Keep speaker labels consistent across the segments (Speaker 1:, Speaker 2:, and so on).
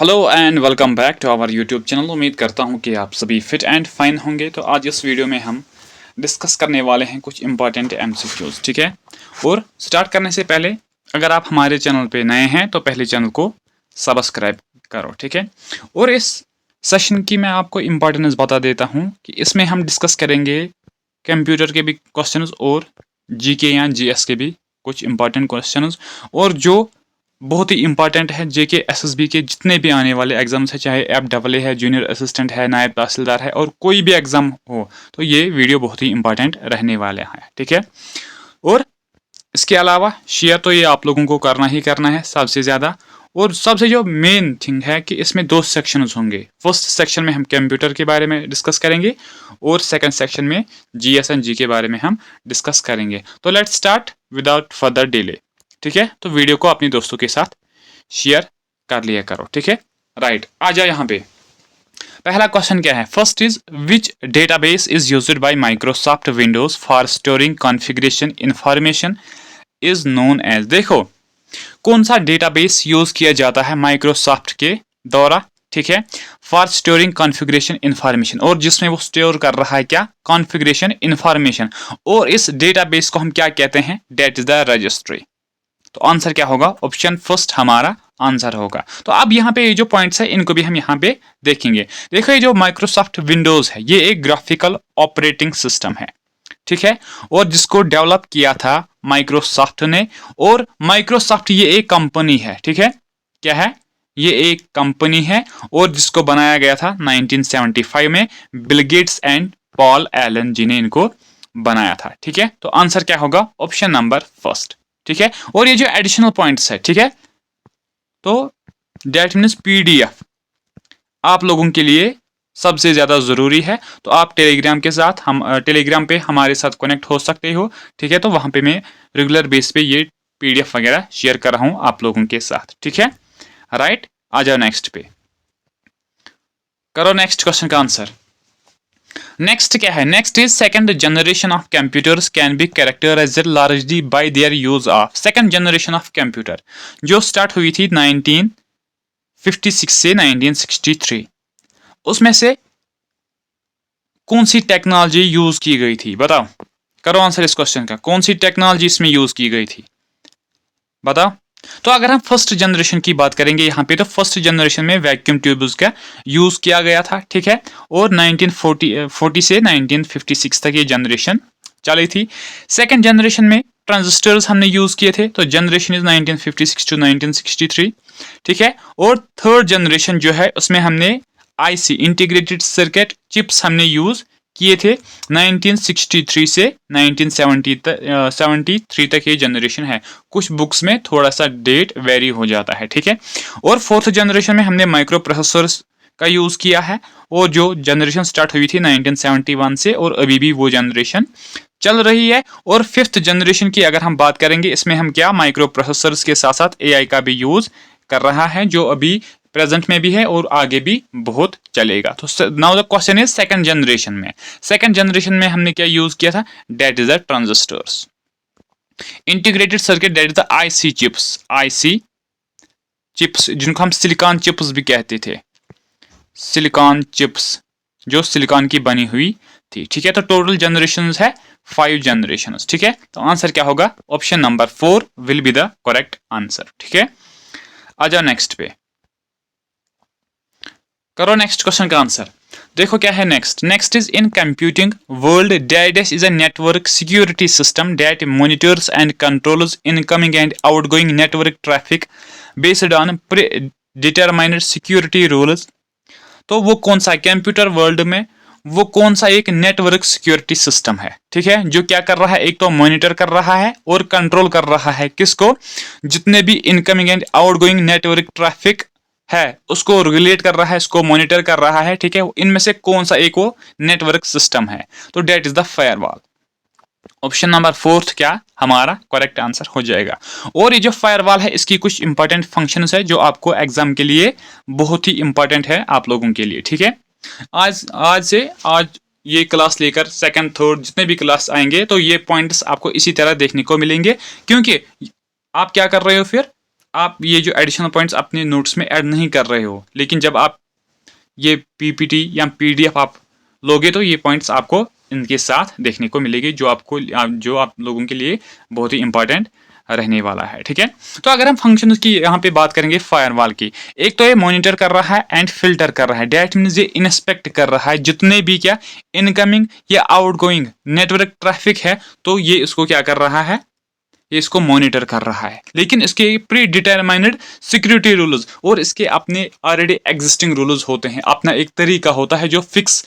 Speaker 1: Hello and welcome back to our YouTube channel. उम्मीद करता हूं कि आप सभी फिट एंड फाइन होंगे। तो आज इस वीडियो में हम डिस्कस करने वाले हैं कुछ इंपॉर्टेंट एमसीक्यूज, ठीक है। और स्टार्ट करने से पहले अगर आप हमारे चैनल पे नए हैं तो पहले चैनल को सब्सक्राइब करो, ठीक है। और इस सेशन की मैं आपको इम्पोर्टेंस बता देता हूँ कि इसमें हम डिस्कस करेंगे कंप्यूटर के भी क्वेश्चन और जीके या जीएस के भी कुछ इंपॉर्टेंट क्वेश्चन, और जो बहुत ही इंपॉर्टेंट है जेके एसएसबी के जितने भी आने वाले एग्जाम्स है, चाहे एफडब्ल्यू है, जूनियर असिस्टेंट है, नायब तहसीलदार है, और कोई भी एग्जाम हो, तो ये वीडियो बहुत ही इंपॉर्टेंट रहने वाले हैं, ठीक है। और इसके अलावा शेयर तो ये आप लोगों को करना ही करना है सबसे ज़्यादा। और सबसे जो मेन थिंग है कि इसमें दो सेक्शंस होंगे। फर्स्ट सेक्शन में हम कंप्यूटर के बारे में डिस्कस करेंगे और सेकंड सेक्शन में जीएस एंड जी के बारे में हम डिस्कस करेंगे। तो let's start without further delay, ठीक है। तो वीडियो को अपने दोस्तों के साथ शेयर कर लिया करो, ठीक है। राइट, आ जाओ यहाँ पे। पहला क्वेश्चन क्या है? First is which database is used by Microsoft Windows for storing configuration information is known as. देखो कौन सा डेटाबेस यूज किया जाता है माइक्रोसॉफ्ट के द्वारा, ठीक है, फॉर स्टोरिंग कॉन्फ़िगरेशन इंफॉर्मेशन, और जिसमें वो स्टोर कर रहा है क्या? Configuration information. और इस डेटाबेस को हम क्या कहते हैं? That is the registry. तो आंसर क्या होगा? ऑप्शन फर्स्ट हमारा आंसर होगा। तो अब यहाँ पे ये जो पॉइंट्स है इनको भी हम यहाँ पे देखेंगे। देखो ये जो माइक्रोसॉफ्ट विंडोज है ये एक ग्राफिकल ऑपरेटिंग सिस्टम है, ठीक है, और जिसको डेवलप किया था माइक्रोसॉफ्ट ने। और माइक्रोसॉफ्ट ये एक कंपनी है, ठीक है। क्या है? ये एक कंपनी है और जिसको बनाया गया था 1975 में Bill Gates and Paul Allen ji ने इनको बनाया था, ठीक है। तो आंसर क्या होगा? ऑप्शन नंबर फर्स्ट, ठीक है। और ये जो एडिशनल पॉइंट्स है, ठीक है, तो डेट मीन्स पीडीएफ आप लोगों के लिए सबसे ज़्यादा ज़रूरी है। तो आप टेलीग्राम के साथ टेलीग्राम पे हमारे साथ कनेक्ट हो सकते हो, ठीक है। तो वहाँ पे मैं रेगुलर बेस पे ये पीडीएफ वगैरह शेयर कर रहा हूँ आप लोगों के साथ, ठीक है। राइट, आ जाओ नेक्स्ट पे, करो नेक्स्ट क्वेश्चन का आंसर। नेक्स्ट क्या है? Next is second generation of computers can be characterised largely by their use of. Second generation of computer जो स्टार्ट हुई थी 1956 से 1963, उसमें से कौन सी टेक्नोलॉजी यूज की गई थी? बताओ, करो आंसर इस क्वेश्चन का। कौन सी टेक्नोलॉजी इसमें यूज की गई थी? बताओ। तो अगर हम फर्स्ट जनरेशन की बात करेंगे यहाँ पे, तो फर्स्ट जनरेशन में वैक्यूम ट्यूब्स का यूज किया गया था, ठीक है। और 1940 से 1956 तक ये जनरेशन चली थी। सेकंड जनरेशन में ट्रांजिस्टर्स हमने यूज किए थे, तो जनरेशन इज 1956 टू 1963, ठीक है। और थर्ड जनरेशन जो है उसमें हमने आईसी इंटीग्रेटेड सर्किट चिप्स हमने यूज किए थे 1963 से 1973 तक ये जनरेशन है। कुछ बुक्स में थोड़ा सा डेट वेरी हो जाता है, ठीक है। और फोर्थ जनरेशन में हमने माइक्रो प्रोसेसर्स का यूज़ किया है, और जो जनरेशन स्टार्ट हुई थी 1971 से, और अभी भी वो जनरेशन चल रही है। और फिफ्थ जनरेशन की अगर हम बात करेंगे, इसमें हम क्या माइक्रो प्रोसेसर्स के साथ साथ एआई का भी यूज़ कर रहा है, जो अभी प्रेजेंट में भी है और आगे भी बहुत चलेगा। तो now the question is second generation में। सेकंड जनरेशन में हमने क्या यूज किया था? That is the transistors, integrated circuit, that is the IC chips. IC chips जिनको हम सिलिकॉन चिप्स भी कहते थे, सिलिकॉन चिप्स जो सिलिकॉन की बनी हुई थी, ठीक है। तो टोटल जनरेशन है 5 जनरेशन, ठीक है। तो आंसर क्या होगा? Option number 4 will be the correct answer, ठीक है। आ जाओ नेक्स्ट पे, करो नेक्स्ट क्वेश्चन का आंसर। देखो क्या है next. Next is in computing world DIDAS is a network security system that monitors and controls incoming and outgoing network traffic based on pre determined security rules. तो वो कौन सा कंप्यूटर वर्ल्ड में वो कौन सा एक नेटवर्क सिक्योरिटी सिस्टम है, ठीक है, जो क्या कर रहा है? एक तो मॉनिटर कर रहा है और कंट्रोल कर रहा है किसको? जितने भी incoming and outgoing network traffic है उसको रेगुलेट कर रहा है, इसको मॉनिटर कर रहा है, ठीक है। इनमें से कौन सा एक वो नेटवर्क सिस्टम है? तो that is the firewall. Option number 4 क्या हमारा करेक्ट आंसर हो जाएगा। और ये जो फायरवॉल है इसकी कुछ इंपॉर्टेंट फंक्शंस है जो आपको एग्जाम के लिए बहुत ही इंपॉर्टेंट है आप लोगों के लिए, ठीक है। आज ये क्लास लेकर सेकंड थर्ड जितने भी क्लास आएंगे तो ये पॉइंट्स आपको इसी तरह देखने को मिलेंगे, क्योंकि आप क्या कर रहे हो फिर आप ये जो एडिशनल पॉइंट्स अपने नोट्स में ऐड नहीं कर रहे हो, लेकिन जब आप ये पीपीटी या पीडीएफ आप लोगे तो ये पॉइंट्स आपको इनके साथ देखने को मिलेगी, जो आप लोगों के लिए बहुत ही इंपॉर्टेंट रहने वाला है। ठीक है, तो अगर हम फंक्शन की यहाँ पे बात करेंगे फायरवॉल की, एक तो ये मॉनिटर कर रहा है एंड फिल्टर कर रहा है, डेट मीन्स ये इंस्पेक्ट कर रहा है जितने भी क्या इनकमिंग या आउटगोइंग नेटवर्क ट्रैफिक है, तो ये इसको क्या कर रहा है, ये इसको मॉनिटर कर रहा है। लेकिन इसके प्री डिटरमाइंड सिक्योरिटी रूल्स और इसके अपने ऑलरेडी एग्जिस्टिंग रूल्स होते हैं, अपना एक तरीका होता है जो फिक्स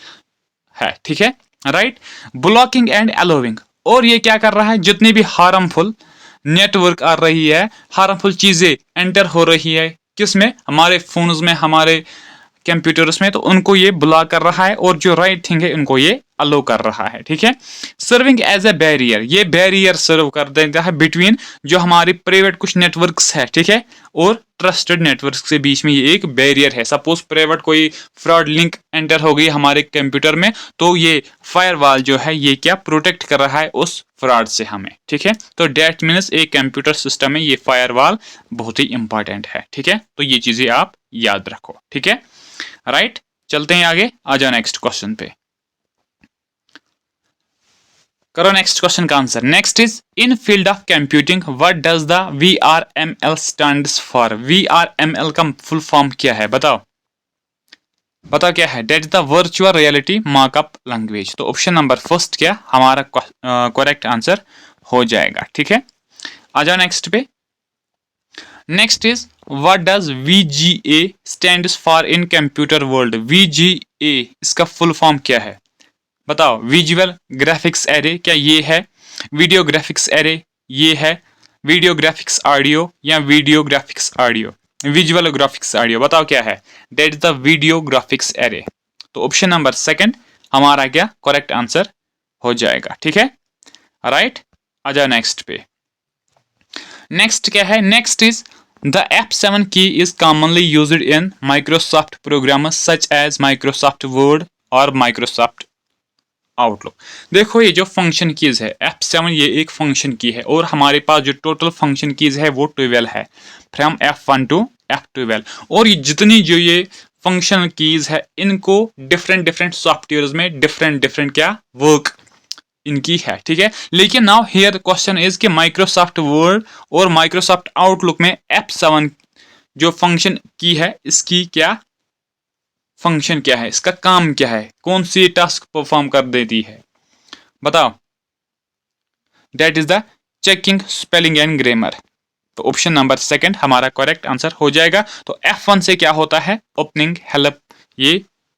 Speaker 1: है। ठीक है, राइट, ब्लॉकिंग एंड अलोविंग, और ये क्या कर रहा है, जितनी भी हार्मफुल नेटवर्क आ रही है, हार्मफुल चीजें एंटर हो रही है किसमें, हमारे फोन्स में, हमारे कंप्यूटर्स में, तो उनको ये ब्लॉक कर रहा है, और जो राइट थिंग है उनको ये अलो कर रहा है। ठीक है, सर्विंग एज ए बैरियर, ये बैरियर सर्व कर देता है बिटवीन जो हमारी प्राइवेट कुछ नेटवर्क्स है, ठीक है, और ट्रस्टेड नेटवर्क के बीच में ये एक बैरियर है। सपोज प्राइवेट कोई फ्रॉड लिंक एंटर हो गई हमारे कंप्यूटर में, तो ये फायरवॉल जो है ये क्या प्रोटेक्ट कर रहा है उस फ्रॉड से हमें। ठीक है, तो डेट मीन्स एक कंप्यूटर सिस्टम में ये फायरवॉल बहुत ही इंपॉर्टेंट है। ठीक है, तो ये चीजें आप याद रखो। ठीक है, राइट, चलते हैं आगे, आ जाओ नेक्स्ट क्वेश्चन पे, करो नेक्स्ट क्वेश्चन का answer. Next is in field of computing what does the VRML stands for, VRML का फुल फॉर्म क्या है, बताओ बताओ क्या है, that is the virtual reality markup language. तो ऑप्शन नंबर फर्स्ट क्या हमारा करेक्ट आंसर हो जाएगा। ठीक है, आ जाओ नेक्स्ट पे, next is what does VGA stands for in computer world, VGA इसका फुल फॉर्म क्या है, बताओ, विजुअल ग्राफिक्स एरे क्या ये है, वीडियो ग्राफिक्स एरे ये है, वीडियो ग्राफिक्स ऑडियो या video graphics audio, visual graphics audio, बताओ क्या है, that is the video graphics array. तो ऑप्शन नंबर सेकंड हमारा क्या करेक्ट आंसर हो जाएगा। ठीक है, राइट, आ जाओ नेक्स्ट पे, नेक्स्ट क्या है, नेक्स्ट इज द F7 की is commonly used in Microsoft programmers such as Microsoft Word और माइक्रोसॉफ्ट आउटलुक। देखो ये जो फंक्शन कीज है F7 ये एक फंक्शन की है, और हमारे पास जो टोटल फंक्शन कीज है वो 12 है, फ्रॉम F1 टू F12, और ये जितनी जो ये फंक्शन कीज है इनको डिफरेंट डिफरेंट सॉफ्टवेयर में डिफरेंट डिफरेंट क्या वर्क इनकी है। ठीक है, लेकिन नाउ हियर क्वेश्चन इज कि माइक्रोसॉफ्ट वर्ड और माइक्रोसॉफ्ट आउटलुक में F7 जो फंक्शन की है इसकी क्या फंक्शन क्या है, इसका काम क्या है, कौन सी टास्क परफॉर्म कर देती है, बताओ, that is the checking spelling and grammar. तो ऑप्शन नंबर सेकंड हमारा करेक्ट आंसर हो जाएगा। तो F1 से क्या होता है, ओपनिंग हेल्प ये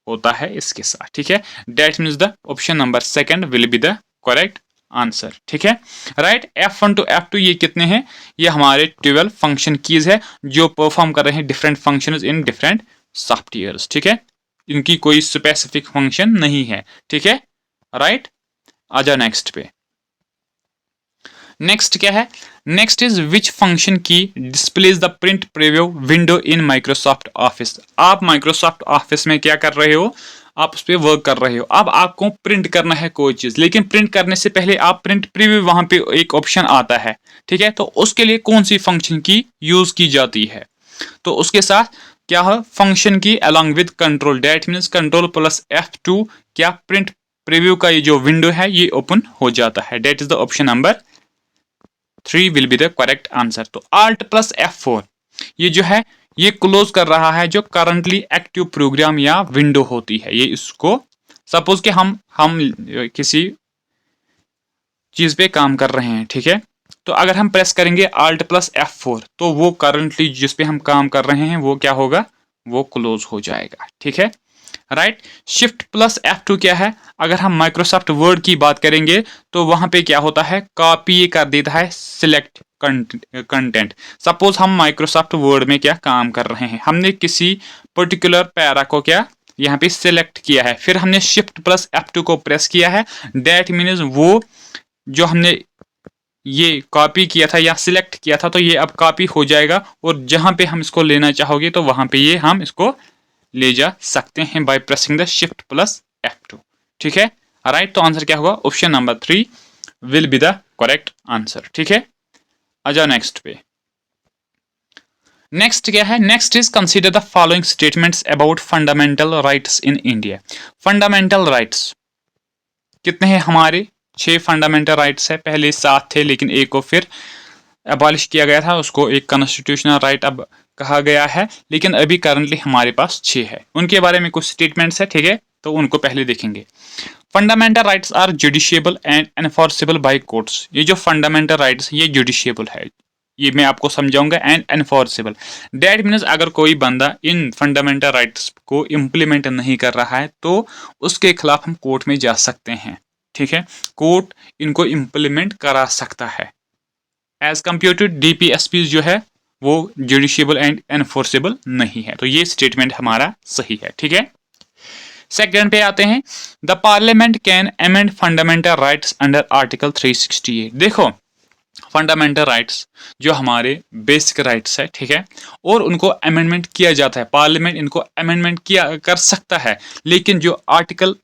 Speaker 1: होता है इसके साथ। ठीक है, that means the option number second will be the correct answer. ठीक है, राइट, F1 टू F2 ये कितने हैं, ये हमारे 12 फंक्शन कीज है जो परफॉर्म कर रहे हैं different functions in different softwares. ठीक है, इनकी कोई स्पेसिफिक फंक्शन नहीं है। ठीक है, राइट, आ जाओ नेक्स्ट पे, नेक्स्ट क्या है, नेक्स्ट इज विच फंक्शन की displays the print preview window in Microsoft office. आप माइक्रोसॉफ्ट ऑफिस में क्या कर रहे हो, आप उस पर वर्क कर रहे हो, अब आपको प्रिंट करना है कोई चीज, लेकिन प्रिंट करने से पहले आप प्रिंट प्रीव्यू वहां पे एक ऑप्शन आता है। ठीक है, तो उसके लिए कौन सी फंक्शन की यूज की जाती है, तो उसके साथ क्या है फंक्शन की along with control, that means control plus F2 क्या प्रिंट प्रीव्यू का ये जो विंडो है ये ओपन हो जाता है। That is the option number 3 will be the correct answer. तो Alt प्लस F4 ये जो है ये क्लोज कर रहा है जो करंटली एक्टिव प्रोग्राम या विंडो होती है, ये इसको सपोज कि हम किसी चीज पे काम कर रहे हैं। ठीक है, तो अगर हम प्रेस करेंगे Alt प्लस F4 तो वो करंटली जिस पे हम काम कर रहे हैं वो क्या होगा, वो क्लोज हो जाएगा। ठीक है, राइट, शिफ्ट प्लस F2 क्या है, अगर हम माइक्रोसॉफ्ट वर्ड की बात करेंगे तो वहां पे क्या होता है, कॉपी कर देता है सिलेक्ट कंटेंट। सपोज हम माइक्रोसॉफ्ट वर्ड में क्या काम कर रहे हैं, हमने किसी पर्टिकुलर पैरा को क्या यहाँ पे सिलेक्ट किया है, फिर हमने शिफ्ट प्लस F2 को प्रेस किया है, दैट मीन्स वो जो हमने ये कॉपी किया था या सिलेक्ट किया था तो ये अब कॉपी हो जाएगा, और जहां पे हम इसको लेना चाहोगे तो वहां पे ये हम इसको ले जा सकते हैं by pressing the shift plus F2। ठीक है, राइट, तो आंसर क्या होगा, option number 3 will be the correct answer. ठीक है, आ जाओ नेक्स्ट पे, नेक्स्ट क्या है, next is consider the following statements about fundamental rights in India. Fundamental rights कितने हैं हमारे? 6 फंडामेंटल राइट्स है, पहले 7 थे लेकिन एक को फिर अबॉलिश किया गया था, उसको एक कॉन्स्टिट्यूशनल राइट अब कहा गया है, लेकिन अभी करंटली हमारे पास 6 है। उनके बारे में कुछ स्टेटमेंट्स है, ठीक है, तो उनको पहले देखेंगे। Fundamental rights are justiciable and enforceable by courts. ये जो फंडामेंटल राइट्स ये जुडिशियबल है, ये मैं आपको समझाऊंगा, एंड एनफोर्सेबल दैट मीन्स अगर कोई बंदा इन फंडामेंटल राइट्स को इम्प्लीमेंट नहीं कर रहा है तो उसके खिलाफ हम कोर्ट में जा सकते हैं, ठीक है, कोर्ट इनको इम्प्लीमेंट करा सकता है। एज कम्पेयर टू डीपीएसपी जो है वो जुडिशियबल एंड एनफोर्सेबल नहीं है, तो ये स्टेटमेंट हमारा सही है, ठीक है। सेकंड पे आते हैं, the parliament can amend fundamental rights under article 368। देखो फंडामेंटल राइट्स जो हमारे बेसिक राइट्स है, ठीक है, और उनको अमेंडमेंट किया जाता है, पार्लियामेंट इनको अमेंडमेंट किया कर सकता है, लेकिन जो आर्टिकल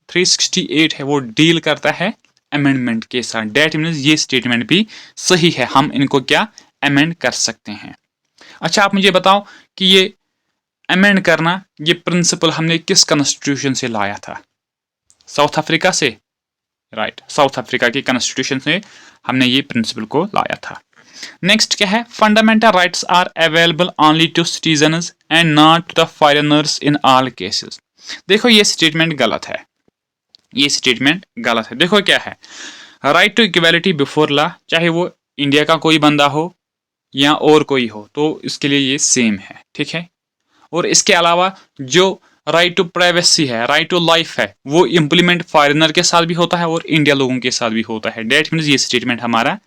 Speaker 1: 368 है वो डील करता है अमेंडमेंट के साथ। डेट मीन्स ये स्टेटमेंट भी सही है, हम इनको क्या अमेंड कर सकते हैं। अच्छा आप मुझे बताओ कि ये अमेंड करना, ये प्रिंसिपल हमने किस कॉन्स्टिट्यूशन से लाया था? साउथ अफ्रीका से, राइट, साउथ अफ्रीका की कॉन्स्टिट्यूशन से हमने ये प्रिंसिपल को लाया था। नेक्स्ट क्या है, fundamental rights are available only to citizens and not to the foreigners in all cases. देखो ये स्टेटमेंट गलत है, ये स्टेटमेंट गलत है। देखो क्या है, right to equality before law, चाहे वो इंडिया का कोई बंदा हो या और कोई हो, तो इसके लिए ये सेम है, ठीक है। और इसके अलावा जो राइट टू प्राइवेसी है, राइट टू लाइफ है, वो इम्प्लीमेंट फॉरेनर के साथ भी होता है और इंडिया लोगों के साथ भी होता है। डेट मीन्स ये स्टेटमेंट हमारा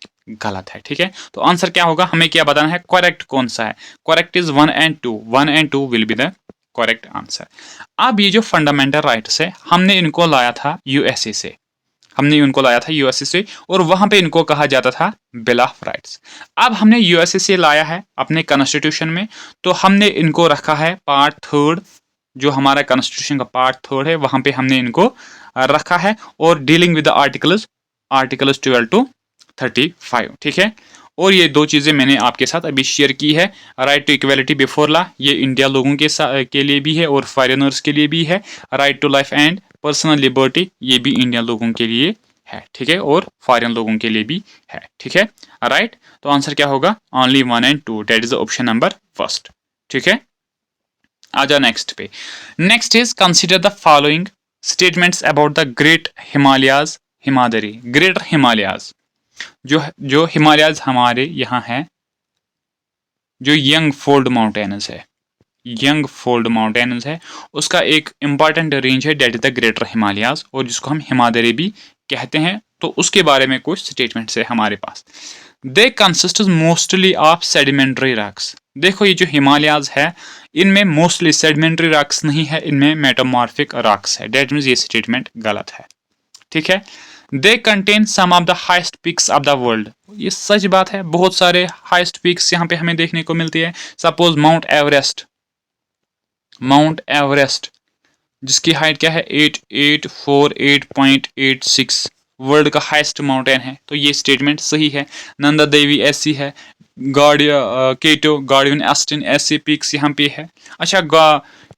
Speaker 1: गलत है, ठीक है। तो आंसर क्या होगा, हमें क्या बताना है, करेक्ट कौन सा है? Correct is 1 and 2, 1 and 2 will be the correct answer. अब ये जो फंडामेंटल राइट्स है हमने इनको लाया था यूएसए से, हमने इनको लाया था यूएसए से, और वहां पे इनको कहा जाता था बिल ऑफ राइट्स। अब हमने यूएसए से लाया है अपने कॉन्स्टिट्यूशन में, तो हमने इनको रखा है पार्ट 3, जो हमारा कॉन्स्टिट्यूशन का पार्ट 3 है वहां पे हमने इनको रखा है, और dealing with the articles 12 to 35, ठीक है। और ये दो चीज़ें मैंने आपके साथ अभी शेयर की है, right to equality before law ये इंडिया लोगों के लिए भी है और फॉरेनर्स के लिए भी है, right to life and personal liberty ये भी इंडियन लोगों के लिए है, ठीक है, और फॉरेन लोगों के लिए भी है, ठीक है, राइट। तो आंसर क्या होगा, only 1 and 2, that is option number first, ठीक है। आ जाओ नेक्स्ट पे। Next is consider the following statements about the great Himalayas, Himadri, greater Himalayas, जो हिमालयाज हमारे यहाँ है, जो यंग फोल्ड माउंटेन्स है, यंग फोल्ड माउंटेन्स है, उसका एक इंपॉर्टेंट रेंज है that is the greater Himalayas, और जिसको हम हिमादरी भी कहते हैं, तो उसके बारे में कुछ स्टेटमेंट्स है हमारे पास। They consist mostly of sedimentary rocks. देखो ये जो हिमालयाज है इनमें मोस्टली सेडिमेंट्री रॉक्स नहीं है, इनमें मेटामॉर्फिक रॉक्स है, डेट मीन्स ये स्टेटमेंट गलत है, ठीक है। They contain some of the highest peaks of the world, ये सच बात है, बहुत सारे हाइस्ट पिक्स यहाँ पे हमें देखने को मिलती है। Suppose mount Everest, mount Everest जिसकी हाइट क्या है 8848.86, वर्ल्ड का हाईएस्ट माउंटेन है, तो ये स्टेटमेंट सही है। नंदा देवी ऐसी है, केटो, गार्डियन एस्टिन ऐसे पिक्स यहाँ पे है। अच्छा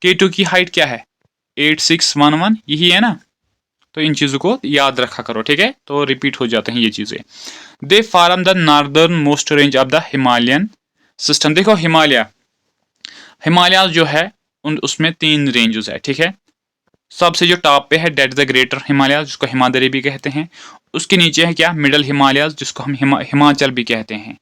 Speaker 1: केटो की हाइट क्या है 8611, यही है ना, तो इन चीज़ों को याद रखा करो, ठीक है, तो रिपीट हो जाते हैं ये चीज़ें। They form the northern most range of the Himalayan system. देखो हिमालय जो है उसमें 3 रेंजेस है, ठीक है। सबसे जो टॉप पे है डेट द ग्रेटर हिमालय जिसको हिमाद्री भी कहते हैं, उसके नीचे है क्या मिडल हिमालय जिसको हम हिमाचल भी कहते हैं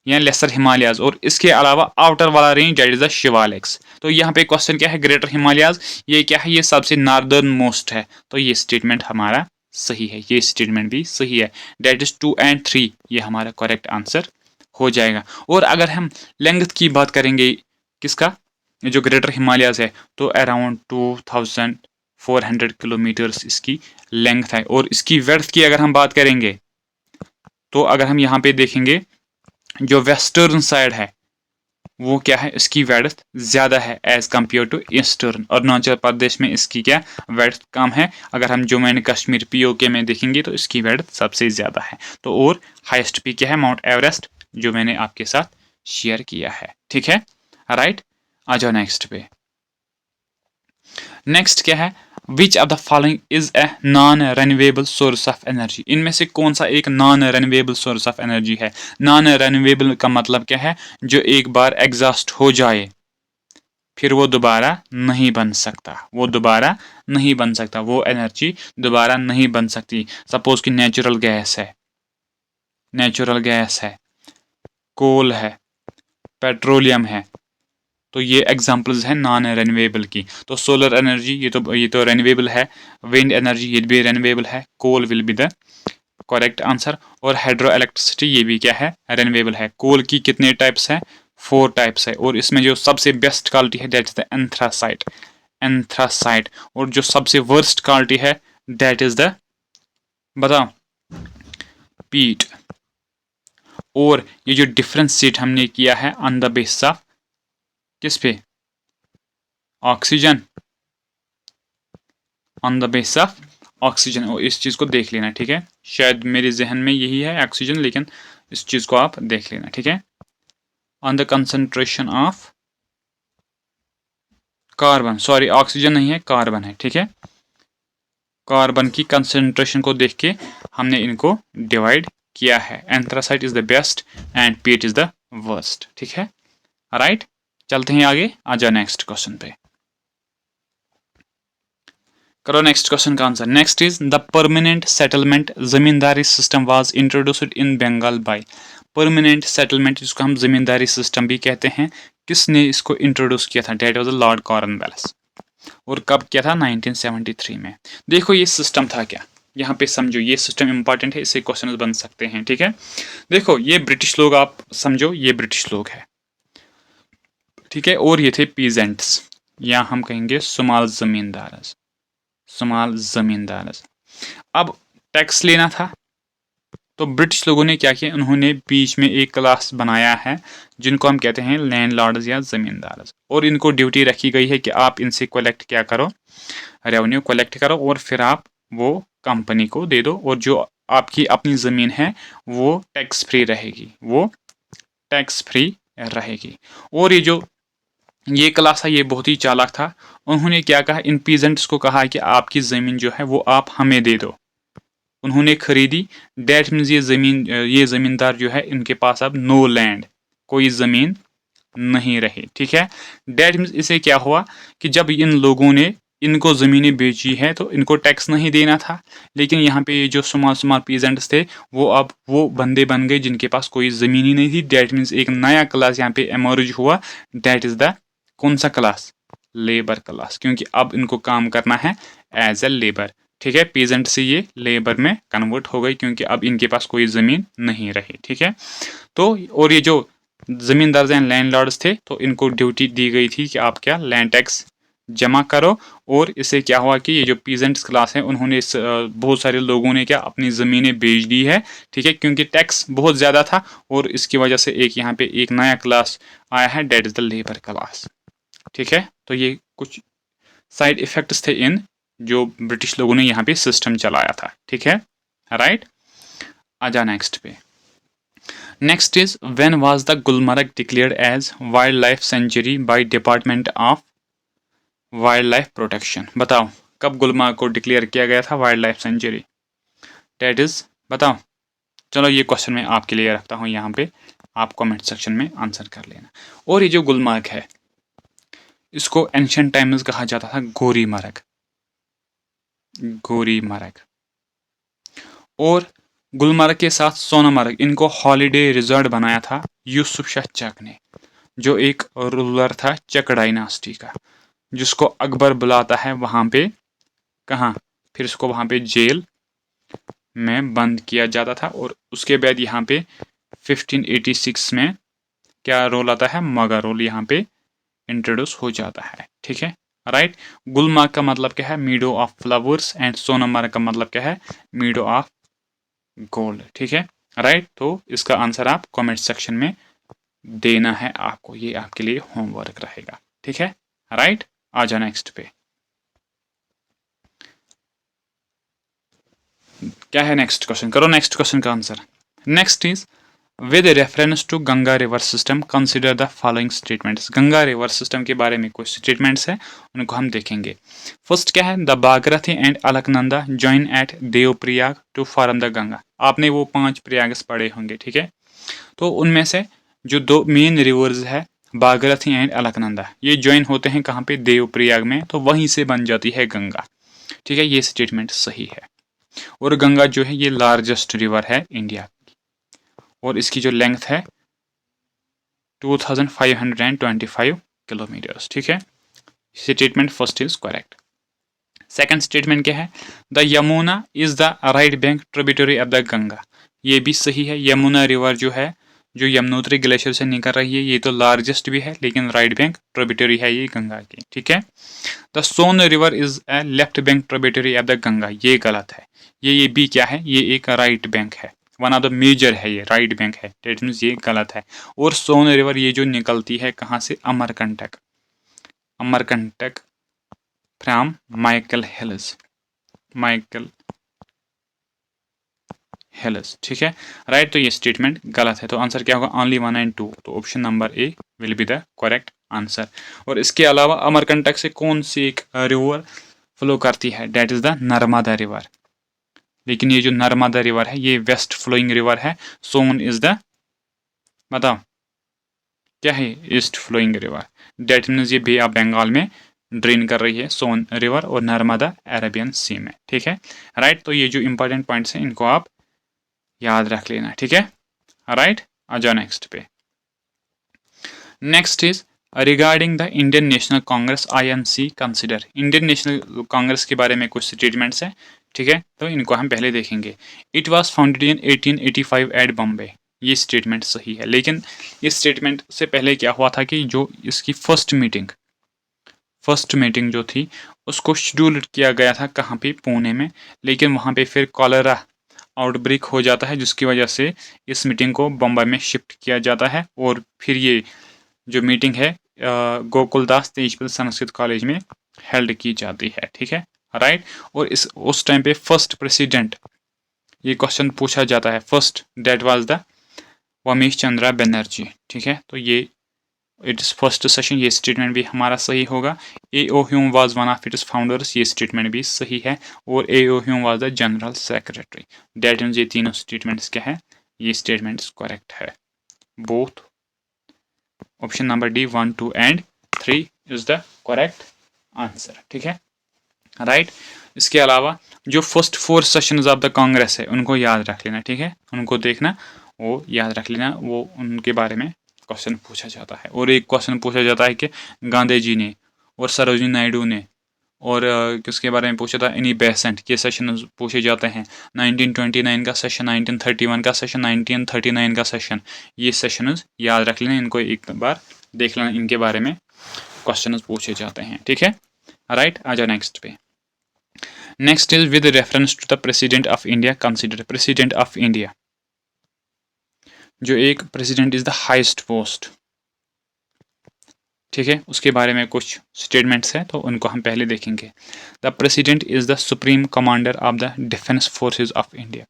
Speaker 1: या लेसर हिमालयाज, और इसके अलावा आउटर वाला range that is the Shivaliks. तो यहाँ पे क्वेश्चन क्या है, ग्रेटर हिमालयाज ये क्या है, ये सबसे नॉर्दर्न मोस्ट है, तो ये स्टेटमेंट हमारा सही है, ये स्टेटमेंट भी सही है, डेट इज 2 and 3 ये हमारा करेक्ट आंसर हो जाएगा। और अगर हम लेंथ की बात करेंगे किसका, जो ग्रेटर हिमालयाज है, तो अराउंड 2400 किलोमीटर्स इसकी लेंथ है, और इसकी वर्थ की अगर हम बात करेंगे तो अगर हम यहाँ पे देखेंगे जो वेस्टर्न साइड है वो क्या है, इसकी वर्थ ज़्यादा है as compare to eastern. Arunachal Pradesh में इसकी क्या वर्थ कम है, अगर हम जम्मू एंड कश्मीर POK में देखेंगे तो इसकी वर्थ सबसे ज़्यादा है। तो और हाईएस्ट पीक क्या है, माउंट एवरेस्ट, जो मैंने आपके साथ शेयर किया है, ठीक है, राइट। आ जाओ नेक्स्ट पे। नेक्स्ट क्या है, which of the following is a non renewable source of energy, इनमें से कौन सा एक non renewable source of energy है। नॉन रेन्यूएबल का मतलब क्या है, जो एक बार एग्जॉस्ट हो जाए फिर वो दोबारा नहीं बन सकता, वो दोबारा नहीं बन सकता, वो एनर्जी दोबारा नहीं बन सकती। सपोज कि नेचुरल गैस है, नेचुरल गैस है, कोल है, पेट्रोलियम है, तो ये एग्जांपल्स हैं नॉन रेन्यूएबल की। तो सोलर एनर्जी ये तो रेन्यूएबल है, विंड एनर्जी ये भी रेन्यूएबल है, coal will be the correct answer. और हाइड्रो इलेक्ट्रिसिटी ये भी क्या है, रेन्यूएबल है। कोल की कितने टाइप्स है, 4 टाइप्स है, और इसमें जो सबसे बेस्ट क्वालिटी है that is the anthracite, anthracite. और जो सबसे वर्स्ट क्वालिटी है दैट इज द, बताओ, पीट। और ये जो डिफरेंशिएट हमने किया है ऑन द बेसिस ऑफ किस पे, oxygen, on the basis of oxygen. और इस चीज़ को देख लेना, ठीक है, शायद मेरे जहन में यही है ऑक्सीजन, लेकिन इस चीज़ को आप देख लेना, ठीक है। On the concentration of carbon, sorry oxygen नहीं है, कार्बन है, ठीक है। कार्बन की कंसंट्रेशन को देख के हमने इनको डिवाइड किया है। Anthracite is the best and पीट इज द वर्स्ट, ठीक है, राइट। चलते हैं आगे, आ जाओ नेक्स्ट क्वेश्चन पे, करो नेक्स्ट क्वेश्चन का answer. Next is the permanent settlement zamindari system was introduced in Bengal by. Permanent settlement जिसको हम जमींदारी सिस्टम भी कहते हैं, किसने इसको इंट्रोड्यूस किया था, डेट वाज लॉर्ड कॉर्नवेलिस। और कब किया था, 1973 में। देखो ये सिस्टम था क्या, यहाँ पे समझो, ये सिस्टम इंपॉर्टेंट है, इससे क्वेश्चन बन सकते हैं, ठीक है। देखो ये ब्रिटिश लोग, आप समझो ये ब्रिटिश लोग है, ठीक है, और ये थे पीजेंट्स, या हम कहेंगे सुमाल जमींदार, सुमाल जमींदार। अब टैक्स लेना था, तो ब्रिटिश लोगों ने क्या किया, उन्होंने बीच में एक क्लास बनाया है जिनको हम कहते हैं लैंडलॉर्ड्स या जमींदार, और इनको ड्यूटी रखी गई है कि आप इनसे कलेक्ट क्या करो, रेवेन्यू कलेक्ट करो, और फिर आप वो कंपनी को दे दो, और जो आपकी अपनी ज़मीन है वो टैक्स फ्री रहेगी, वो टैक्स फ्री रहेगी। और ये क्लास है, ये बहुत ही चालाक था। उन्होंने क्या कहा, इन पीजेंट्स को कहा कि आपकी ज़मीन जो है वो आप हमें दे दो। उन्होंने खरीदी, डेट मीन्स ये ज़मींदार जो है इनके पास अब नो लैंड, कोई ज़मीन नहीं रही, ठीक है। डेट मीन्स इसे क्या हुआ कि जब इन लोगों ने इनको ज़मीनें बेची है तो इनको टैक्स नहीं देना था, लेकिन यहाँ पे ये जो स्मॉल स्मॉल पीजेंट्स थे वो अब वो बंदे बन गए जिनके पास कोई ज़मीन ही नहीं थी। डेट मीन्स एक नया क्लास यहाँ पे एमर्ज हुआ, डेट इज़ द कौन सा क्लास, लेबर क्लास, क्योंकि अब इनको काम करना है एज ए लेबर, ठीक है। पीजेंट से ये लेबर में कन्वर्ट हो गई क्योंकि अब इनके पास कोई ज़मीन नहीं रही, ठीक है। तो और ये जो जमींदार एंड लैंडलॉर्ड्स थे तो इनको ड्यूटी दी गई थी कि आप क्या लैंड टैक्स जमा करो। और इससे क्या हुआ कि ये जो पीजेंट्स क्लास है उन्होंने बहुत सारे लोगों ने क्या अपनी ज़मीनें बेच दी है, ठीक है, क्योंकि टैक्स बहुत ज़्यादा था। और इसकी वजह से एक यहाँ पे एक नया क्लास आया है, that is the labour class, ठीक है। तो ये कुछ साइड इफ़ेक्ट्स थे इन जो ब्रिटिश लोगों ने यहाँ पे सिस्टम चलाया था, ठीक है, राइट। आ जा नेक्स्ट पे। Next is when was the Gulmarg declared as wild life sanctuary by department of wild life protection. बताओ कब गुलमर्ग को डिक्लेयर किया गया था wild life sanctuary, that is, बताओ। चलो ये क्वेश्चन मैं आपके लिए रखता हूँ यहाँ पे, आप कमेंट सेक्शन में आंसर कर लेना। और ये जो गुलमर्ग है इसको एंशिएंट टाइम्स कहा जाता था गोरीमर्ग, गोरीमर्ग। और गुलमर्ग के साथ सोनमर्ग इनको हॉलीडे रिजॉर्ट बनाया था यूसुफ शाह चक ने, जो एक रूलर था चक डायनास्टी का, जिसको अकबर बुलाता है वहाँ पे, कहाँ, फिर इसको वहाँ पे जेल में बंद किया जाता था। और उसके बाद यहाँ पे 1586 में क्या रोल आता है, मगा रोल यहाँ पे इंट्रोड्यूस हो जाता है, ठीक है, राइट। गुलमर्ग का मतलब क्या है, meadow of flowers, and Sonmarg का मतलब क्या है, मीडो ऑफ गोल्ड, ठीक है, राइट। तो इसका आंसर आप कमेंट सेक्शन में देना है आपको, ये आपके लिए होमवर्क रहेगा, ठीक है, राइट। आ जाओ नेक्स्ट पे, क्या है नेक्स्ट क्वेश्चन, करो नेक्स्ट क्वेश्चन का answer. Next is with reference to Ganga river system consider the following statements. Ganga river system के बारे में कुछ स्टेटमेंट्स हैं, उनको हम देखेंगे। फर्स्ट क्या है, the Bhagirathi and Alaknanda join at Devprayag to form the Ganga. आपने वो 5 प्रयाग्स पढ़े होंगे, ठीक है। तो उनमें से जो 2 मेन रिवर्स है भागीरथी एंड अलकनंदा, ये ज्वाइन होते हैं कहाँ पे, देवप्रयाग में, तो वहीं से बन जाती है गंगा, ठीक है। ये स्टेटमेंट सही है। और गंगा जो है ये लार्जेस्ट रिवर है इंडिया की, और इसकी जो लेंथ है 2525 किलोमीटर्स, ठीक है। Statement first is correct. Second statement क्या है, the Yamuna is the right bank tributary of the Ganga. ये भी सही है। यमुना रिवर जो है, जो यमुनोत्री ग्लेशियर से निकल रही है, ये तो लार्जेस्ट भी है, लेकिन राइट बैंक ट्रिब्यूटरी है ये गंगा की, ठीक है। The Son river is a left bank tributary of the Ganga, ये गलत है। ये भी क्या है, ये एक राइट बैंक है, वन ऑफ द मेजर है, ये राइट बैंक है, डेट मीन्स ये गलत है। और सोन रिवर ये जो निकलती है कहाँ से, Amarkantak, Amarkantak from Michael hills, Michael hills, ठीक है, राइट। तो ये स्टेटमेंट गलत है, तो आंसर क्या होगा, ओनली 1 एंड 2, तो option number A will be the correct answer. और इसके अलावा अमरकंटक से कौन सी एक रिवर फ्लो करती है, that is the Narmada river. लेकिन ये जो नर्मदा रिवर है ये वेस्ट फ्लोइंग रिवर है, सोन इज द, बताओ क्या है, east flowing river. That means ये बे ऑफ बंगाल में ड्रेन कर रही है, सोन रिवर, और नर्मदा अरेबियन सी में, ठीक है, राइट। तो ये जो इंपॉर्टेंट पॉइंट्स हैं इनको आप याद रख लेना, ठीक है, राइट। आ जाओ नेक्स्ट पे। Next is regarding the Indian national Congress INC consider. Indian national Congress के बारे में कुछ स्टेटमेंट्स हैं, ठीक है, तो इनको हम पहले देखेंगे। It was founded in 1885 at Bombay, ये स्टेटमेंट सही है। लेकिन इस स्टेटमेंट से पहले क्या हुआ था कि जो इसकी फर्स्ट मीटिंग जो थी उसको शेड्यूल किया गया था कहाँ पे, पुणे में, लेकिन वहाँ पे फिर कॉलेरा आउटब्रेक हो जाता है, जिसकी वजह से इस मीटिंग को बम्बई में शिफ्ट किया जाता है, और फिर ये जो मीटिंग है गोकुलदास तेजपाल संस्कृत कॉलेज में हेल्ड की जाती है, ठीक है, राइट। और उस टाइम पे फर्स्ट प्रेसिडेंट, ये क्वेश्चन पूछा जाता है, first that was the Womesh Chandra Banerjee, ठीक है। तो ये इट इज फर्स्ट सेशन, ये स्टेटमेंट भी हमारा सही होगा। A.O. Hume was one of its founders, ये स्टेटमेंट भी सही है। और A.O. Hume was the general secretary. That means ये तीनों स्टेटमेंट्स क्या है, ये स्टेटमेंट्स करेक्ट है, both option number D 1, 2 and 3 is the correct answer, ठीक है, राइट। इसके अलावा जो first 4 sessions of the Congress है उनको याद रख लेना, ठीक है, उनको देखना, वो याद रख लेना, वो उनके बारे में क्वेश्चन पूछा जाता है। और एक क्वेश्चन पूछा जाता है कि गांधी जी ने और सरोजिनी नायडू ने और किसके बारे में पूछा था, एनी बेसेंट के सेशन पूछे जाते हैं। 1929 का सेशन, 1931 का सेशन, 1939 का सेशन, ये सेशन याद रख लेना, इनको एक बार देख लेना, इनके बारे में क्वेश्चन पूछे जाते हैं, ठीक है, राइट। आ जाओ नेक्स्ट पे। Next is with reference to the president of India consider. President of India, जो एक president is the highest post, ठीक है, उसके बारे में कुछ स्टेटमेंट्स हैं, तो उनको हम पहले देखेंगे। The president is the supreme commander of the defence forces of India.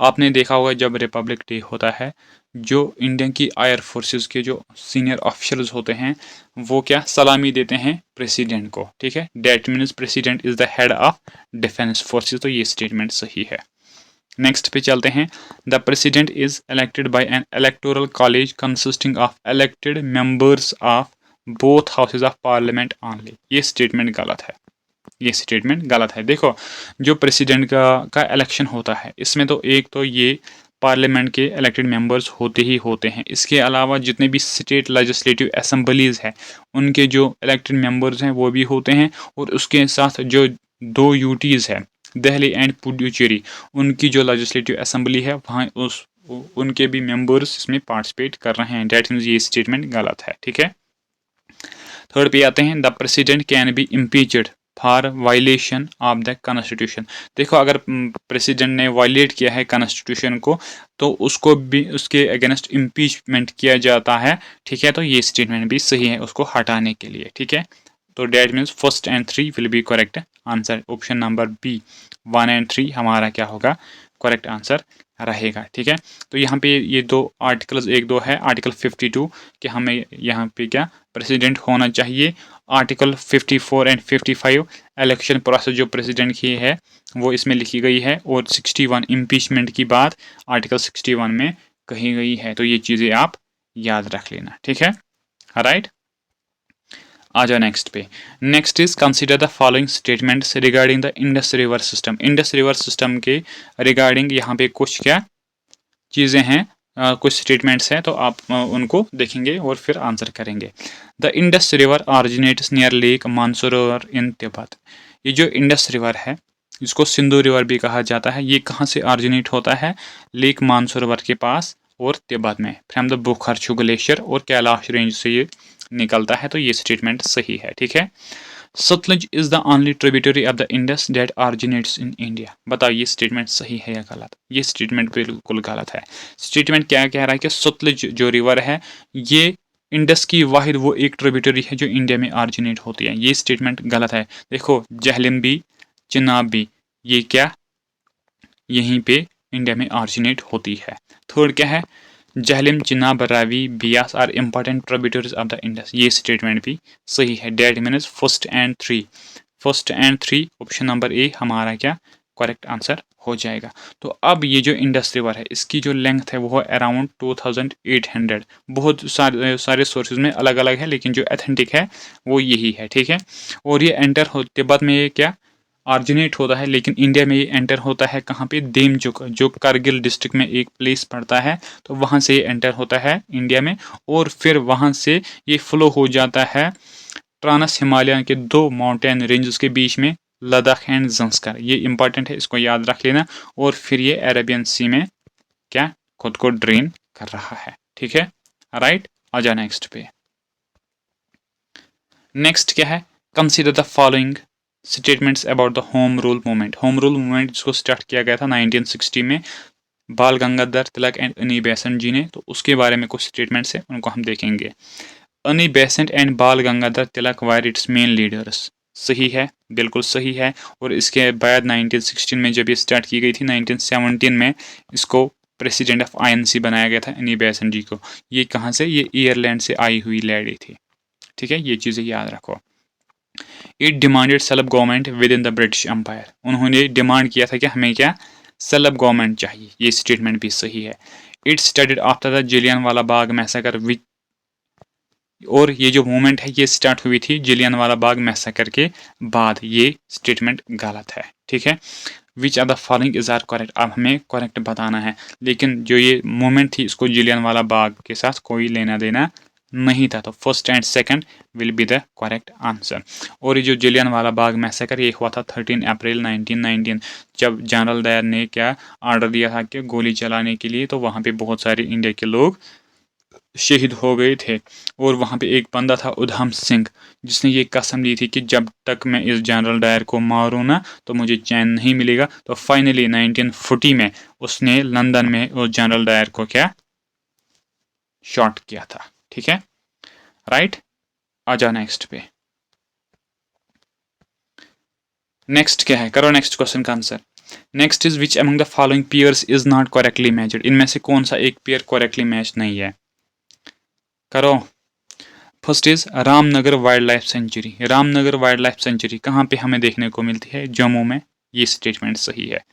Speaker 1: आपने देखा होगा जब रिपब्लिक डे होता है, जो इंडिया की एयर फोर्सेज के जो सीनियर ऑफिसर्स होते हैं वो क्या सलामी देते हैं प्रेसिडेंट को, ठीक है। That means president is the head of defence forces, तो ये स्टेटमेंट सही है। नेक्स्ट पे चलते हैं। The president is elected by N electoral college consisting of elected members of both houses of parliament only. ये स्टेटमेंट गलत है, ये स्टेटमेंट गलत है। देखो जो प्रेसिडेंट का इलेक्शन होता है, इसमें तो एक तो ये पार्लियामेंट के इलेक्टेड मेंबर्स होते ही होते हैं, इसके अलावा जितने भी स्टेट लेजिस्लेटिव असेंबलीज हैं उनके जो इलेक्टेड मेंबर्स हैं वो भी होते हैं, और उसके साथ जो 2 यूटीज़ है दिल्ली एंड पुडुचेरी, उनकी जो लेजिस्लेटिव असेंबली है वहाँ उनके भी मेंबर्स इसमें पार्टिसिपेट कर रहे हैं। डेट मीन्स ये स्टेटमेंट गलत है, ठीक है। थर्ड पे आते हैं, the president can be impeached for violation of the constitution. देखो अगर प्रेसिडेंट ने वायलेट किया है कॉन्स्टिट्यूशन को तो उसको भी उसके अगेंस्ट इम्पीचमेंट किया जाता है, ठीक है। तो ये स्टेटमेंट भी सही है उसको हटाने के लिए, ठीक है। तो that means first and 3 will be correct answer. Option number B 1 and 3 हमारा क्या होगा, करेक्ट आंसर रहेगा। ठीक है, तो यहाँ पे ये दो आर्टिकल्स, एक दो है आर्टिकल 52 कि हमें यहाँ पे क्या प्रेसिडेंट होना चाहिए, आर्टिकल 54 एंड 55 इलेक्शन प्रोसेस जो प्रेसिडेंट की है वो इसमें लिखी गई है, और 61 इम्पीचमेंट की बात आर्टिकल 61 में कही गई है। तो ये चीज़ें आप याद रख लेना। ठीक है, राइट। आ जाओ नेक्स्ट पे। Next is consider the following statements regarding the Indus river system. Indus river system के रिगार्डिंग यहाँ पे कुछ क्या चीज़ें हैं, कुछ स्टेटमेंट्स हैं, तो आप उनको देखेंगे और फिर आंसर करेंगे। The Indus river originates near lake Mansarovar in Tibet. ये जो इंडस रिवर है, इसको सिंधु रिवर भी कहा जाता है, ये कहाँ से ऑरिजिनेट होता है? लेक मानसरोवर के पास और तिब्बत में, फ्रॉम द बुखारछू ग्लेशियर और कैलाश रेंज से ये निकलता है। तो ये स्टेटमेंट सही है। ठीक है, Sutlej is the only tributary of the Indus that originates in India. बताओ ये स्टेटमेंट सही है या गलत? ये स्टेटमेंट बिल्कुल गलत है। स्टेटमेंट क्या कह रहा है कि सतलुज जो रिवर है ये इंडस की वाहिद वो एक ट्रिब्यूटरी है जो इंडिया में ऑरिजिनेट होती है। ये स्टेटमेंट गलत है। देखो जहलम भी, चिनाब भी, ये क्या यहीं पे इंडिया में ऑरिजिनेट होती है। थर्ड क्या है? Jhelum, Chenab, Ravi, Beas are important tributaries of the Indus. ये स्टेटमेंट भी सही है। That means first and three, first and three, option number A हमारा क्या करेक्ट आंसर हो जाएगा। तो अब ये जो इंडस रिवर है इसकी जो लेंथ है वो है अराउंड 2800। बहुत सारे सोर्सेज में अलग अलग है, लेकिन जो अथेंटिक है वो यही है। ठीक है, और ये एंटर हो तिब्बत में ये क्या ऑरिजिनेट होता है, लेकिन इंडिया में ये एंटर होता है कहाँ पे? देमचुक, जो कारगिल डिस्ट्रिक्ट में एक प्लेस पड़ता है, तो वहाँ से ये एंटर होता है इंडिया में, और फिर वहाँ से ये फ्लो हो जाता है ट्रांस हिमालयन के दो माउंटेन रेंजेस के बीच में, लद्दाख एंड जंस्कर। ये इंपॉर्टेंट है, इसको याद रख लेना। और फिर ये अरेबियन सी में क्या खुद को ड्रेन कर रहा है। ठीक है, राइट। आ जाए नेक्स्ट पे। नेक्स्ट क्या है? Consider the following statements about the home rule movement. Home rule movement जिसको स्टार्ट किया गया था 1960 में बाल गंगाधर तिलक एंड अनी बेसेंट जी ने, तो उसके बारे में कुछ स्टेटमेंट्स हैं, उनको हम देखेंगे। अनी बेसेंट एंड बाल Gangadhar Tilak wire it's main leaders. सही है, बिल्कुल सही है। और इसके बाद 1916 में जब ये स्टार्ट की गई थी, 1917 में इसको प्रेसिडेंट ऑफ आईएनसी बनाया गया था अनी बेसेंट जी को। ये कहाँ से? ये आयरलैंड से आई हुई लेडी थी। ठीक है, ये चीज़ें याद रखो। It demanded self government within the British Empire. उन्होंने डिमांड किया था कि हमें क्या सेल्फ गवर्नमेंट चाहिए। ये स्टेटमेंट भी सही है। It started after the Jallianwala Bagh massacre which, और ये जो मूवमेंट है ये स्टार्ट हुई थी जलियांवाला बाग मैसेकर के बाद। ये स्टेटमेंट गलत है। ठीक है, which are the following is are correct. अब हमें करेक्ट बताना है, लेकिन जो ये मूवमेंट थी इसको जलियांवाला बाग के साथ कोई लेना देना नहीं था। तो first and second will be the correct answer. और ये जो जलियांवाला बाग मैसेकर ये हुआ था 13 अप्रैल 1919, जब जनरल डायर ने क्या ऑर्डर दिया था कि गोली चलाने के लिए, तो वहाँ पे बहुत सारे इंडिया के लोग शहीद हो गए थे। और वहाँ पे एक बंदा था उधम सिंह, जिसने ये कसम ली थी कि जब तक मैं इस जनरल डायर को मारूँ ना तो मुझे चैन नहीं मिलेगा। तो फाइनली 1940 में उसने लंदन में उस जनरल डायर को क्या शॉट किया था। ठीक है, राइट। आ जाओ नेक्स्ट पे। नेक्स्ट क्या है? करो नेक्स्ट क्वेश्चन का answer. Next is which among the following pairs is not correctly matched. इनमें से कौन सा एक पेयर करेक्टली मैच नहीं है? करो। First is Ramnagar wild life century. Ramnagar wild life century कहाँ पे हमें देखने को मिलती है? जम्मू में। ये स्टेटमेंट सही है।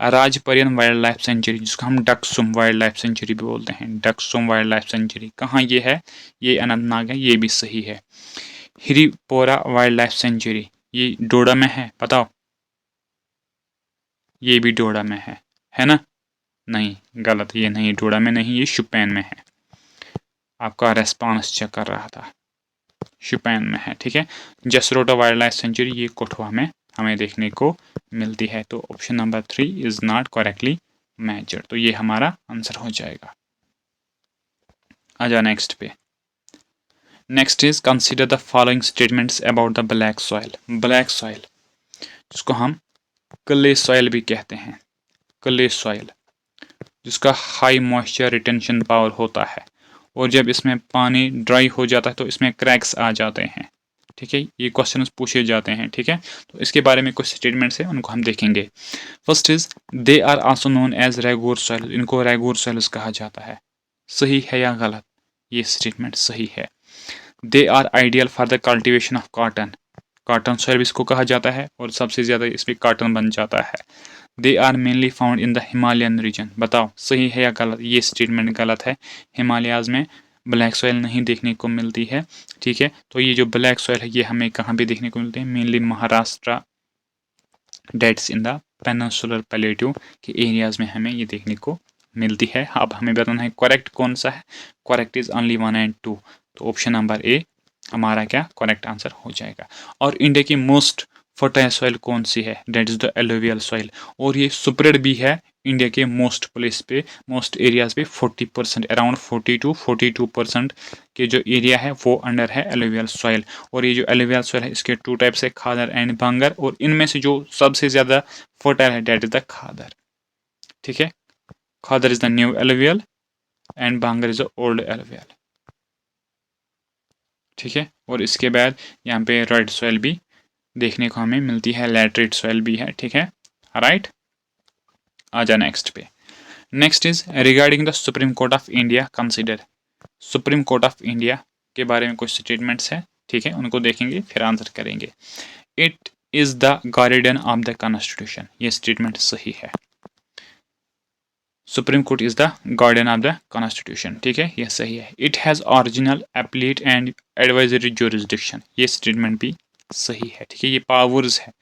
Speaker 1: राजपर्यन वाइल्ड लाइफ सेंचुरी जिसको हम डकसुम वाइल्ड लाइफ सेंचुरी भी बोलते हैं, डकसुम वाइल्ड लाइफ सेंचुरी कहाँ ये है? ये अनंतनाग है। ये भी सही है। हिरिपोरा वाइल्ड लाइफ सेंचुरी ये डोडा में है, बताओ। ये भी डोडा में है ना? नहीं, गलत, ये नहीं डोडा में नहीं, ये शुपैन में है। आपका रेस्पॉन्स चेक कर रहा था, शुपैन में है। ठीक है, जसरोटा वाइल्ड लाइफ सेंचुरी ये कठुआ में हमें देखने को मिलती है। तो option number 3 is not correctly matched. तो ये हमारा आंसर हो जाएगा। आ जाओ नेक्स्ट पे। Next is consider the following statements about the black soil. Black soil जिसको हम क्ले सॉइल भी कहते हैं, क्ले सॉइल जिसका हाई मॉइस्चर रिटेंशन पावर होता है, और जब इसमें पानी ड्राई हो जाता है तो इसमें क्रैक्स आ जाते हैं। ठीक है, ये क्वेश्चन पूछे जाते हैं। ठीक है, तो इसके बारे में कुछ स्टेटमेंट्स हैं, उनको हम देखेंगे। First is they are also known as regur soil, इनको रेगुर सॉइल्स कहा जाता है। सही है या गलत? ये स्टेटमेंट सही है। They are ideal for the cultivation of cotton, cotton soil इसको कहा जाता है और सबसे ज़्यादा इसमें कॉटन बन जाता है। They are mainly found in the Himalayan region, बताओ सही है या गलत? ये स्टेटमेंट गलत है। हिमालयाज में ब्लैक सॉइल नहीं देखने को मिलती है। ठीक है, तो ये जो ब्लैक सॉइल है ये हमें कहाँ पे देखने को मिलते हैं? Mainly Maharashtra, that's in the peninsular plateau के एरियाज में हमें ये देखने को मिलती है। अब हमें बताना है करेक्ट कौन सा है। करेक्ट इज ओनली 1 एंड 2, तो ऑप्शन नंबर ए हमारा क्या करेक्ट आंसर हो जाएगा। और इंडिया की मोस्ट फर्टाइल सॉइल कौन सी है? That is the alluvial soil, और ये स्प्रेड भी है इंडिया के मोस्ट प्लेस पे, मोस्ट एरियाज पे। 40%, अराउंड 42% के जो एरिया है वो अंडर है एलुवियल सॉइल। और ये जो एलुवियल सॉइल है इसके 2 टाइप्स है, खादर एंड भांगर, और इनमें से जो सबसे ज़्यादा फर्टाइल है डेट इज द खादर। ठीक है, Khadar is the new alluvial and Bhangar is the old alluvial. ठीक है, और इसके बाद यहाँ पे रेड सॉइल भी देखने को हमें मिलती है, लैटरेट सॉइल भी है। ठीक है, राइट। आ जा नेक्स्ट पे। Next is regarding the supreme court of India consider, supreme court of India के बारे में कुछ स्टेटमेंट्स हैं। ठीक है, उनको देखेंगे फिर आंसर करेंगे। It is the guardian of the constitution, ये स्टेटमेंट सही है। Supreme court is the guardian of the constitution. ठीक है, ये सही है। It has original appellate and advisory jurisdiction, ये स्टेटमेंट भी सही है। ठीक है, ये पावर्स है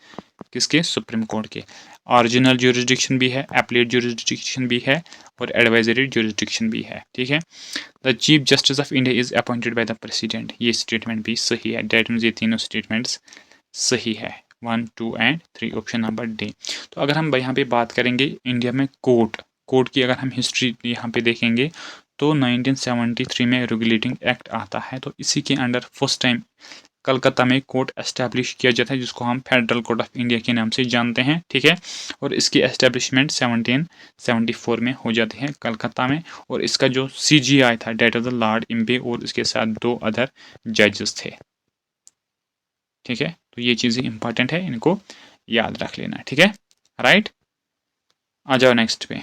Speaker 1: किसके? सुप्रीम कोर्ट के। ओरिजिनल जुरिस्डिक्शन भी है, एप्लीट जुरिस्डिक्शन भी है, और एडवाइजरी जुरिस्डिक्शन भी है। ठीक है, the chief justice of India is appointed by the president, ये स्टेटमेंट भी सही है। डेट मीन्स ये तीनों स्टेटमेंट्स सही है। 1, 2 एंड 3, ऑप्शन नंबर डी। तो अगर हम यहाँ पे बात करेंगे इंडिया में कोर्ट की अगर हम हिस्ट्री यहाँ पे देखेंगे तो 1973 में रेगुलेटिंग एक्ट आता है, तो इसी के अंडर फर्स्ट टाइम कलकत्ता में कोर्ट एस्टैब्लिश किया जाता है, जिसको हम फेडरल कोर्ट ऑफ इंडिया के नाम से जानते हैं। ठीक है, और इसकी एस्टैब्लिशमेंट 1774 में हो जाती है कलकत्ता में, और इसका जो CGI था डेट ऑफ द लॉर्ड इम्बे, और इसके साथ 2 अदर जजेस थे। ठीक है, तो ये चीज़ें इंपॉर्टेंट है, इनको याद रख लेना। ठीक है, राइट। आ जाओ नेक्स्ट पे।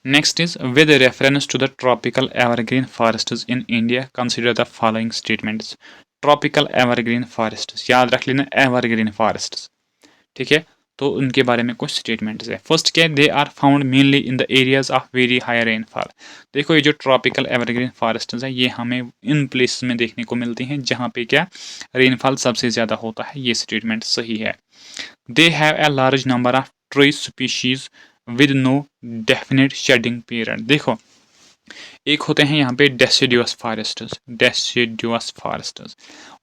Speaker 1: Next is with reference to the tropical evergreen forests in India consider the following statements. Tropical evergreen forests, याद रख लेना एवरग्रीन फॉरेस्ट्स। ठीक है, तो उनके बारे में कुछ स्टेटमेंट्स है। फर्स्ट क्या है? They are found mainly in the areas of very high rainfall. देखो ये जो ट्रॉपिकल एवरग्रीन फॉरेस्ट्स है ये हमें इन प्लेसेस में देखने को मिलती हैं जहाँ पे क्या रेनफॉल सबसे ज़्यादा होता है, ये स्टेटमेंट सही है। They have a large number of tree species with no definite shedding period. देखो एक होते हैं यहाँ पे डेसिडियस फॉरेस्ट्स,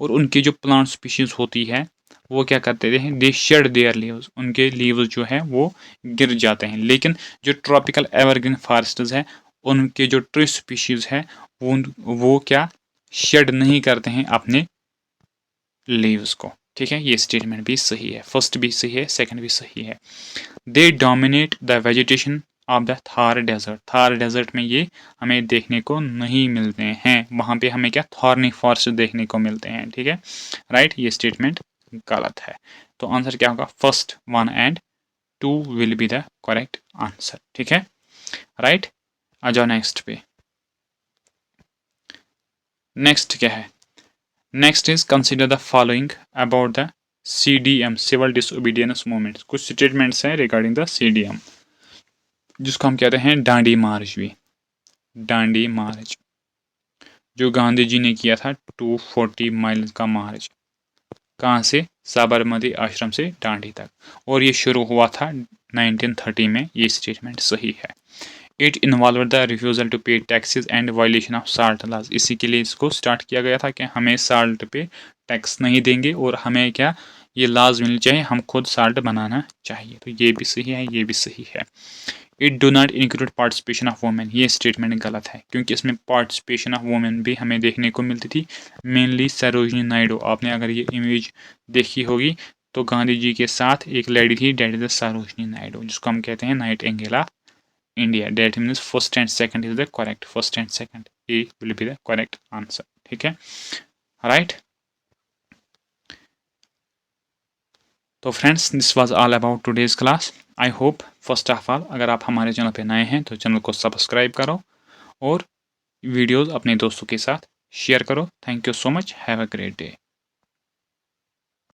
Speaker 1: और उनकी जो प्लांट स्पीशीज होती है वो क्या करते हैं? दे शेड देयर लीव्स, उनके लीव्स जो है वो गिर जाते हैं। लेकिन जो ट्रॉपिकल एवरग्रीन फॉरेस्ट्स है उनके जो ट्री स्पीशीज है वो क्या शेड नहीं करते हैं अपने लीव्स को। ठीक है, ये स्टेटमेंट भी सही है। फर्स्ट भी सही है, सेकंड भी सही है। They dominate the vegetation of the Thar desert, Thar desert में ये हमें देखने को नहीं मिलते हैं, वहाँ पे हमें क्या थॉर्नी फॉरेस्ट देखने को मिलते हैं। ठीक है, राइट, ये स्टेटमेंट गलत है। तो आंसर क्या होगा? First 1 and 2 will be the correct answer. ठीक है, राइट। आ जाओ नेक्स्ट पे। नेक्स्ट क्या है? Next is consider the following about the CDM, civil disobedience movement. कुछ स्टेटमेंट्स हैं रिगार्डिंग द CDM, जिसको हम कहते हैं डांडी मार्च भी। डांडी मार्च जो गांधी जी ने किया था 240 माइल का मार्च, कहाँ से? साबरमती आश्रम से डांडी तक, और ये शुरू हुआ था 1930 में, ये स्टेटमेंट सही है। It involve the refusal to pay taxes and violation of salt laws, इसी के लिए इसको स्टार्ट किया गया था कि हमें साल्ट पे टैक्स नहीं देंगे और हमें क्या ये लॉज मिलने चाहिए, हम खुद साल्ट बनाना चाहिए। तो ये भी सही है, ये भी सही है। It do not include participation of women, ये स्टेटमेंट गलत है क्योंकि इसमें पार्टिसिपेशन ऑफ वुमेन भी हमें देखने को मिलती थी, मेनली सरोजनी नायडू। आपने अगर ये इमेज देखी होगी तो गांधी जी के साथ एक लेडी थी, डेट इज सरोजनी नायडू, जिसको हम कहते हैं Nightingale of India. Date means first and second is the correct, first and second, A will be the correct answer. ठीक है, राइट। तो friends, this was all about today's class. I hope first of all अगर आप हमारे channel पे नए हैं तो चैनल को सब्सक्राइब करो और वीडियोस अपने दोस्तों के साथ शेयर करो। Thank you so much. Have a great day.